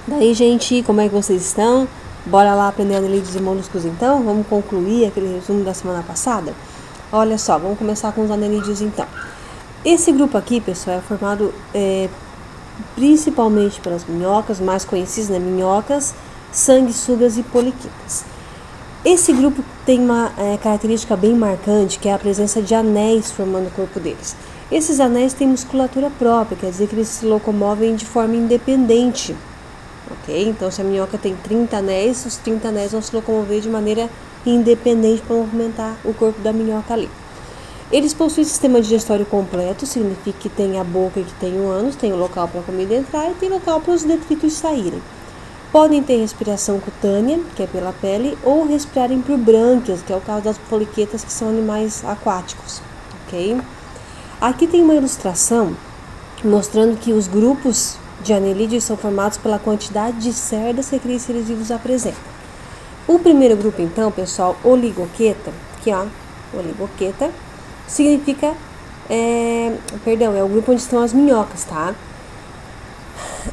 Daí, gente, como é que vocês estão? Bora lá aprender anelídeos e moluscos então? Vamos concluir aquele resumo da semana passada? Olha só, vamos começar com os anelídeos então. Esse grupo aqui, pessoal, é formado principalmente pelas minhocas, mais conhecidas, né? Minhocas, sanguessugas e poliquetas. Esse grupo tem uma característica bem marcante, que é a presença de anéis formando o corpo deles. Esses anéis têm musculatura própria, quer dizer que eles se locomovem de forma independente. Ok? Então, se a minhoca tem 30 anéis, os 30 anéis vão se locomover de maneira independente para movimentar o corpo da minhoca ali. Eles possuem sistema digestório completo, significa que tem a boca e que tem o ânus, tem o local para a comida entrar e tem local para os detritos saírem. Podem ter respiração cutânea, que é pela pele, ou respirarem por brânquias, que é o caso das poliquetas, que são animais aquáticos. Ok? Aqui tem uma ilustração mostrando que os grupos de anelídeos são formados pela quantidade de cerdas que aqueles seres vivos apresentam. O primeiro grupo, então, pessoal, oligoqueta, que é oligoqueta, significa, é o grupo onde estão as minhocas, tá?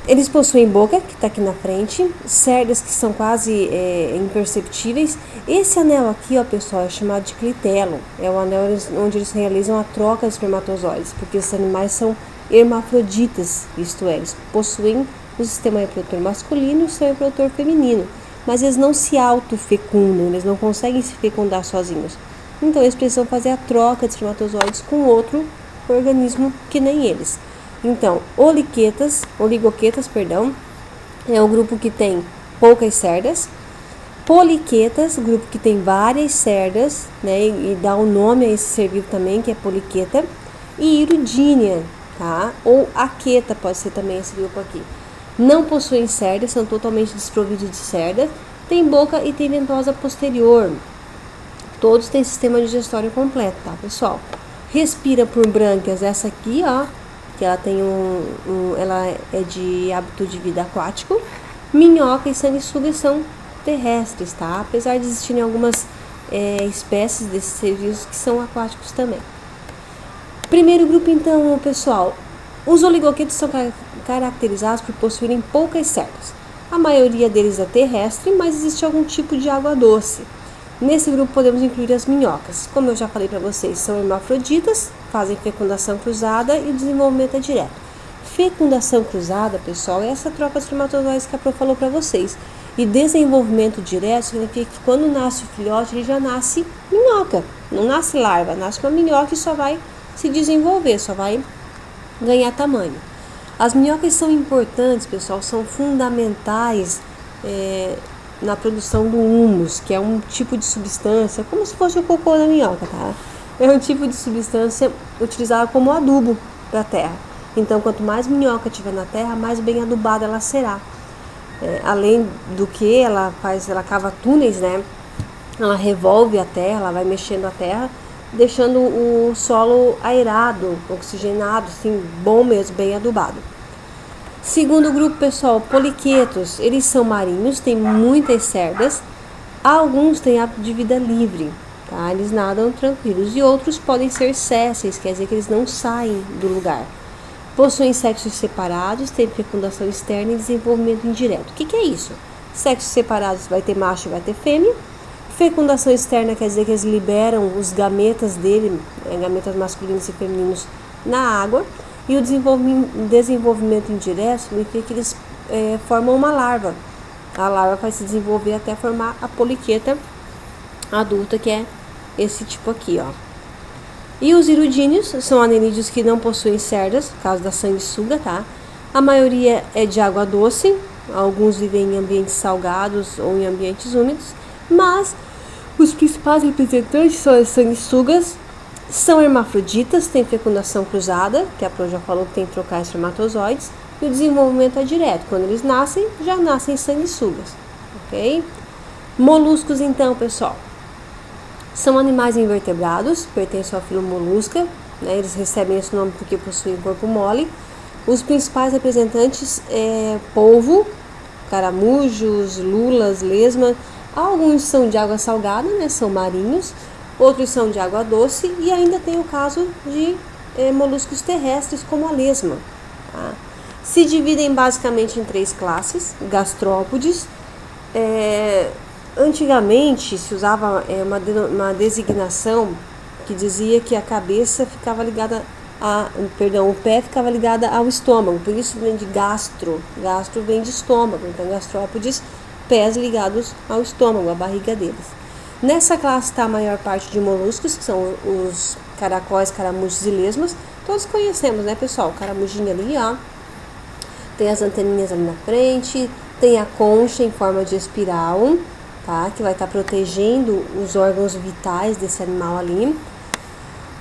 Eles possuem boca, que está aqui na frente, cerdas que são quase imperceptíveis. Esse anel aqui, ó, pessoal, é chamado de clitelo. É o anel onde eles realizam a troca de espermatozoides, porque esses animais são hermafroditas, isto é, eles possuem o sistema reprodutor masculino e o sistema reprodutor feminino, mas eles não se autofecundam, eles não conseguem se fecundar sozinhos. Então eles precisam fazer a troca de espermatozoides com outro organismo que nem eles. Então, oligoquetas, é o grupo que tem poucas cerdas. Poliquetas, grupo que tem várias cerdas, né, e dá o nome a esse ser vivo também, que é poliqueta. E Hirudínea, tá? Ou aqueta pode ser também esse grupo aqui. Não possuem cerdas, são totalmente desprovidos de cerdas. Tem boca e tem ventosa posterior. Todos têm sistema digestório completo, tá, pessoal? Respira por brânquias, essa aqui, ó, que ela tem ela é de hábito de vida aquático. Minhoca e sanguessugas são terrestres, tá? Apesar de existirem algumas espécies desses seres vivos que são aquáticos também. Primeiro grupo, então, pessoal, os oligoquetos são caracterizados por possuírem poucas cerdas. A maioria deles é terrestre, mas existe algum tipo de água doce. Nesse grupo podemos incluir as minhocas. Como eu já falei para vocês, são hermafroditas, fazem fecundação cruzada e o desenvolvimento é direto. Fecundação cruzada, pessoal, é essa troca de espermatozoides que a Pro falou para vocês. E desenvolvimento direto significa que quando nasce o filhote, ele já nasce minhoca. Não nasce larva, nasce uma minhoca e só vai se desenvolver, só vai ganhar tamanho. As minhocas são importantes, pessoal, são fundamentais na produção do humus, que é um tipo de substância, como se fosse o cocô da minhoca, tá? É um tipo de substância utilizada como adubo para a terra. Então, quanto mais minhoca tiver na terra, mais bem adubada ela será. Além do que ela cava túneis, né? Ela revolve a terra, ela vai mexendo a terra, deixando o solo aerado, oxigenado, assim, bom mesmo, bem adubado. Segundo grupo, pessoal, poliquetos, eles são marinhos, têm muitas cerdas, alguns têm hábito de vida livre, tá? Eles nadam tranquilos, e outros podem ser sésseis, quer dizer que eles não saem do lugar. Possuem sexos separados, têm fecundação externa e desenvolvimento indireto. O que é isso? Sexos separados vai ter macho e vai ter fêmea. Fecundação externa quer dizer que eles liberam os gametas dele, gametas masculinos e femininos, na água. E o desenvolvimento indireto significa que eles formam uma larva. A larva vai se desenvolver até formar a poliqueta adulta, que é esse tipo aqui, ó. E os hirudíneos são anelídeos que não possuem cerdas, no caso da sanguessuga, tá? A maioria é de água doce, alguns vivem em ambientes salgados ou em ambientes úmidos, mas os principais representantes são as sanguessugas. São hermafroditas, têm fecundação cruzada, que a Pro já falou que tem que trocar espermatozoides, e o desenvolvimento é direto. Quando eles nascem, já nascem sanguessugas, ok? Moluscos, então, pessoal, são animais invertebrados, pertencem ao filo Molusca, né? Eles recebem esse nome porque possuem corpo mole. Os principais representantes é polvo, caramujos, lulas, lesma. Alguns são de água salgada, né? São marinhos. Outros são de água doce e ainda tem o caso de moluscos terrestres, como a lesma. Tá? Se dividem basicamente em 3 classes: gastrópodes. Antigamente se usava uma designação que dizia que a cabeça ficava ligada o pé ficava ligado ao estômago, por isso vem de gastro vem de estômago, então gastrópodes, pés ligados ao estômago, a barriga deles. Nessa classe está a maior parte de moluscos, que são os caracóis, caramujos e lesmas, todos conhecemos, né, pessoal? O caramujinho ali, ó, tem as anteninhas ali na frente, tem a concha em forma de espiral, tá, que vai estar protegendo os órgãos vitais desse animal ali.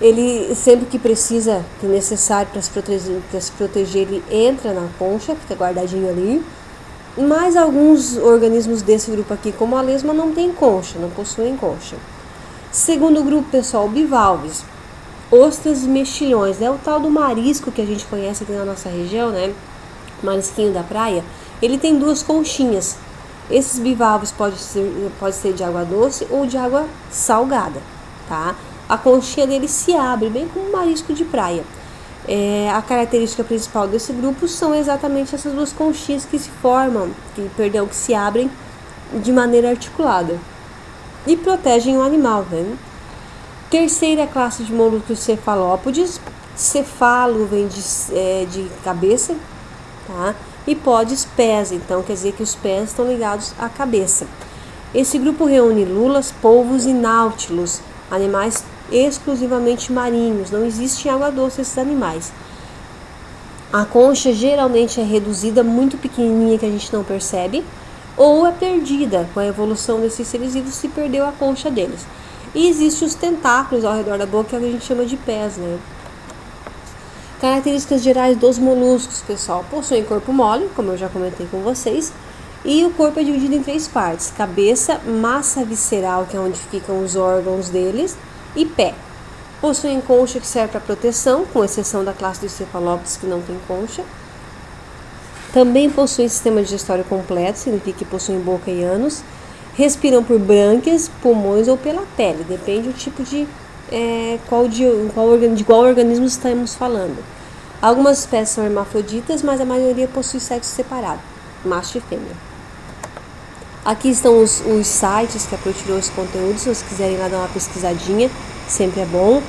Ele, sempre que precisa, que é necessário para se proteger, ele entra na concha, fica guardadinho ali. Mas alguns organismos desse grupo aqui, como a lesma, não tem concha, não possuem concha. Segundo grupo, pessoal, bivalves, ostras e mexilhões, é o tal do marisco que a gente conhece aqui na nossa região, né? Marisquinho da praia. Ele tem 2 conchinhas. Esses bivalves pode ser de água doce ou de água salgada, tá? A conchinha dele se abre, bem como um marisco de praia. A característica principal desse grupo são exatamente essas 2 conchinhas que se formam, que se abrem de maneira articulada e protegem o animal, né? Terceira classe de moluscos cefalópodes. Cefalo vem de cabeça, tá? E podes, pés, então quer dizer que os pés estão ligados à cabeça. Esse grupo reúne lulas, polvos e náutilos, animais exclusivamente marinhos, não existe em água doce esses animais. A concha geralmente é reduzida, muito pequenininha, que a gente não percebe, ou é perdida. Com a evolução desses seres vivos se perdeu a concha deles. E existem os tentáculos ao redor da boca, que é o que a gente chama de pés, né? Características gerais dos moluscos, pessoal: possuem corpo mole, como eu já comentei com vocês, e o corpo é dividido em 3 partes: cabeça, massa visceral, que é onde ficam os órgãos deles, e pé. Possuem concha que serve para proteção, com exceção da classe dos cefalópodes, que não tem concha. Também possuem sistema digestório completo, significa que possuem boca e ânus. Respiram por brânquias, pulmões ou pela pele, depende do tipo de qual organismo estamos falando. Algumas espécies são hermafroditas, mas a maioria possui sexo separado, macho e fêmea. Aqui estão os sites que a Pro tirou esse conteúdo, se vocês quiserem lá dar uma pesquisadinha, sempre é bom.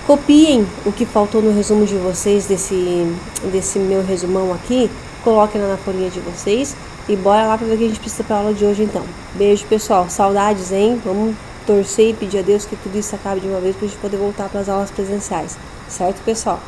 Copiem o que faltou no resumo de vocês, desse meu resumão aqui, coloquem lá na folhinha de vocês e bora lá para ver o que a gente precisa para a aula de hoje então. Beijo, pessoal, saudades, hein? Vamos torcer e pedir a Deus que tudo isso acabe de uma vez para a gente poder voltar para as aulas presenciais, certo, pessoal?